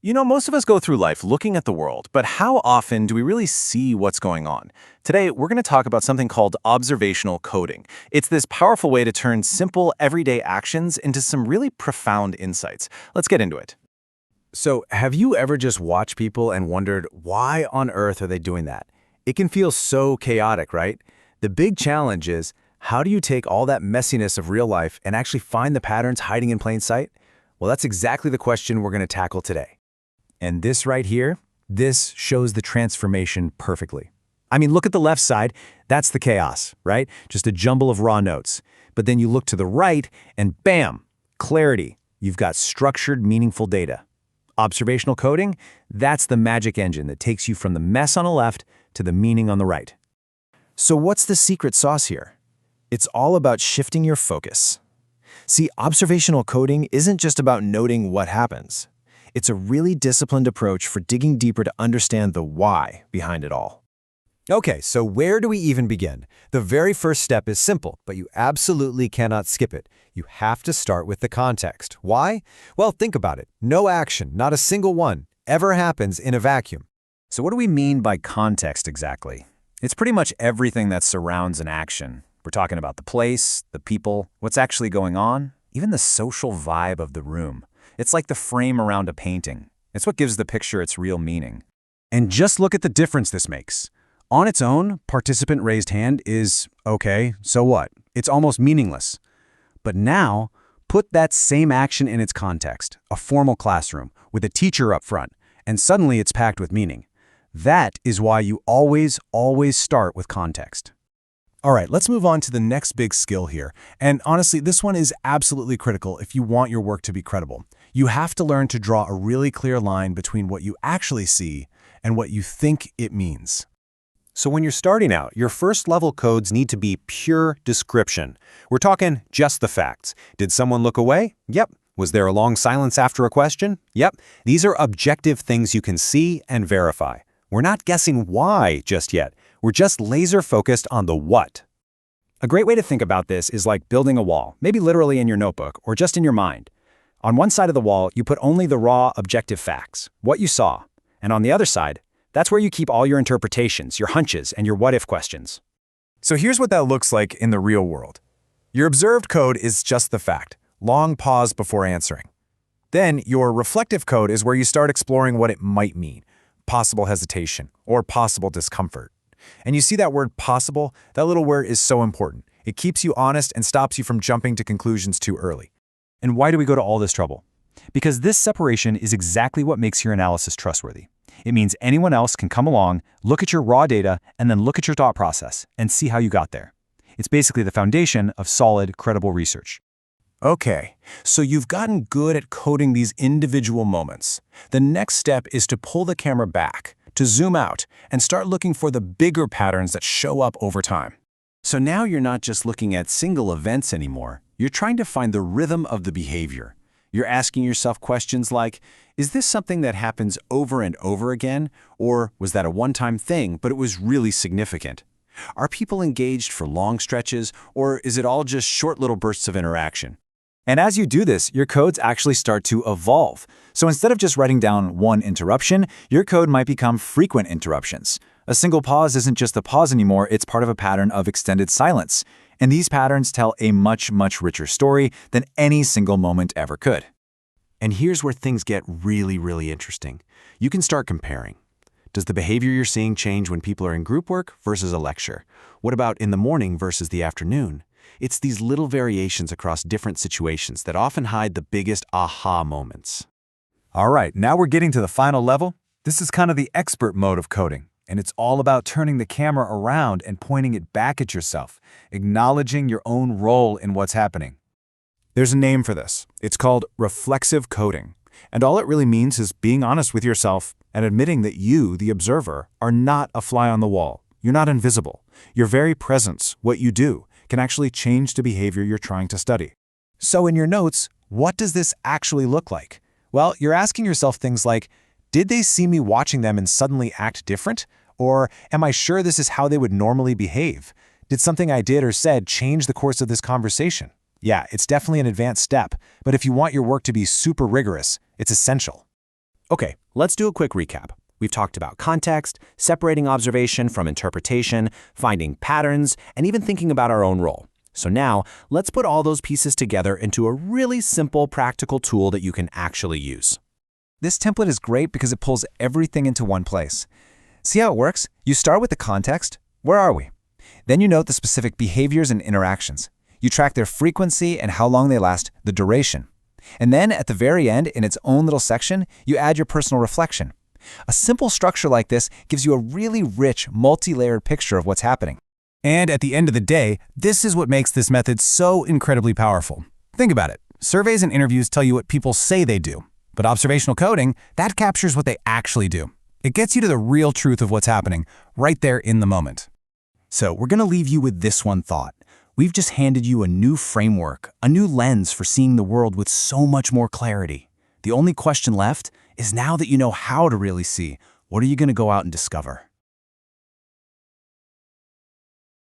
Most of us go through life looking at the world, but how often do we really see what's going on? Today, we're going to talk about something called observational coding. It's this powerful way to turn simple, everyday actions into some really profound insights. Let's get into it. So, have you ever just watched people and wondered why on earth are they doing that? It can feel so chaotic, right? The big challenge is, how do you take all that messiness of real life and actually find the patterns hiding in plain sight? Well, that's exactly the question we're going to tackle today. And this right here, this shows the transformation perfectly. I mean, look at the left side. That's the chaos, right? Just a jumble of raw notes. But then you look to the right and bam, clarity. You've got structured, meaningful data. Observational coding, that's the magic engine that takes you from the mess on the left to the meaning on the right. So what's the secret sauce here? It's all about shifting your focus. See, observational coding isn't just about noting what happens. It's a really disciplined approach for digging deeper to understand the why behind it all. Okay, so where do we even begin? The very first step is simple, but you absolutely cannot skip it. You have to start with the context. Why? Well, think about it. No action, not a single one, ever happens in a vacuum. So what do we mean by context exactly? It's pretty much everything that surrounds an action. We're talking about the place, the people, what's actually going on, even the social vibe of the room. It's like the frame around a painting. It's what gives the picture its real meaning. And just look at the difference this makes. On its own, participant raised hand is, okay, so what? It's almost meaningless. But now, put that same action in its context, a formal classroom, with a teacher up front, and suddenly it's packed with meaning. That is why you always start with context. All right, let's move on to the next big skill here. And honestly, this one is absolutely critical if you want your work to be credible. You have to learn to draw a really clear line between what you actually see and what you think it means. So when you're starting out, your first level codes need to be pure description. We're talking just the facts. Did someone look away? Yep. Was there a long silence after a question? Yep. These are objective things you can see and verify. We're not guessing why just yet. We're just laser focused on the what. A great way to think about this is like building a wall, maybe literally in your notebook or just in your mind. On one side of the wall, you put only the raw, objective facts, what you saw. And on the other side, that's where you keep all your interpretations, your hunches, and your what-if questions. So here's what that looks like in the real world. Your observed code is just the fact, long pause before answering. Then your reflective code is where you start exploring what it might mean, possible hesitation, or possible discomfort. And you see that word possible? That little word is so important. It keeps you honest and stops you from jumping to conclusions too early. And why do we go to all this trouble? Because this separation is exactly what makes your analysis trustworthy. It means anyone else can come along, look at your raw data, and then look at your thought process and see how you got there. It's basically the foundation of solid, credible research. Okay, so you've gotten good at coding these individual moments. The next step is to pull the camera back, to zoom out, and start looking for the bigger patterns that show up over time. So now you're not just looking at single events anymore. You're trying to find the rhythm of the behavior. You're asking yourself questions like, is this something that happens over and over again? Or was that a one-time thing, but it was really significant? Are people engaged for long stretches, or is it all just short little bursts of interaction? And as you do this, your codes actually start to evolve. So instead of just writing down one interruption, your code might become frequent interruptions. A single pause isn't just a pause anymore, it's part of a pattern of extended silence. And these patterns tell a much richer story than any single moment ever could. And here's where things get really interesting. You can start comparing. Does the behavior you're seeing change when people are in group work versus a lecture? What about in the morning versus the afternoon? It's these little variations across different situations that often hide the biggest aha moments. All right, now we're getting to the final level. This is kind of the expert mode of coding, and it's all about turning the camera around and pointing it back at yourself, acknowledging your own role in what's happening. There's a name for this. It's called reflexive coding, and all it really means is being honest with yourself and admitting that you, the observer, are not a fly on the wall. You're not invisible. Your very presence, what you do, can actually change the behavior you're trying to study. So in your notes, what does this actually look like? Well, you're asking yourself things like, did they see me watching them and suddenly act different? Or am I sure this is how they would normally behave? Did something I did or said change the course of this conversation? Yeah, it's definitely an advanced step, but if you want your work to be super rigorous, it's essential. Okay, let's do a quick recap. We've talked about context, separating observation from interpretation, finding patterns, and even thinking about our own role. So now, let's put all those pieces together into a really simple, practical tool that you can actually use. This template is great because it pulls everything into one place. See how it works? You start with the context. Where are we? Then you note the specific behaviors and interactions. You track their frequency and how long they last, the duration. And then at the very end, in its own little section, you add your personal reflection. A simple structure like this gives you a really rich, multi-layered picture of what's happening. And at the end of the day, this is what makes this method so incredibly powerful. Think about it. Surveys and interviews tell you what people say they do. But observational coding, that captures what they actually do. It gets you to the real truth of what's happening, right there in the moment. So we're going to leave you with this one thought. We've just handed you a new framework, a new lens for seeing the world with so much more clarity. The only question left is, now that you know how to really see, what are you going to go out and discover?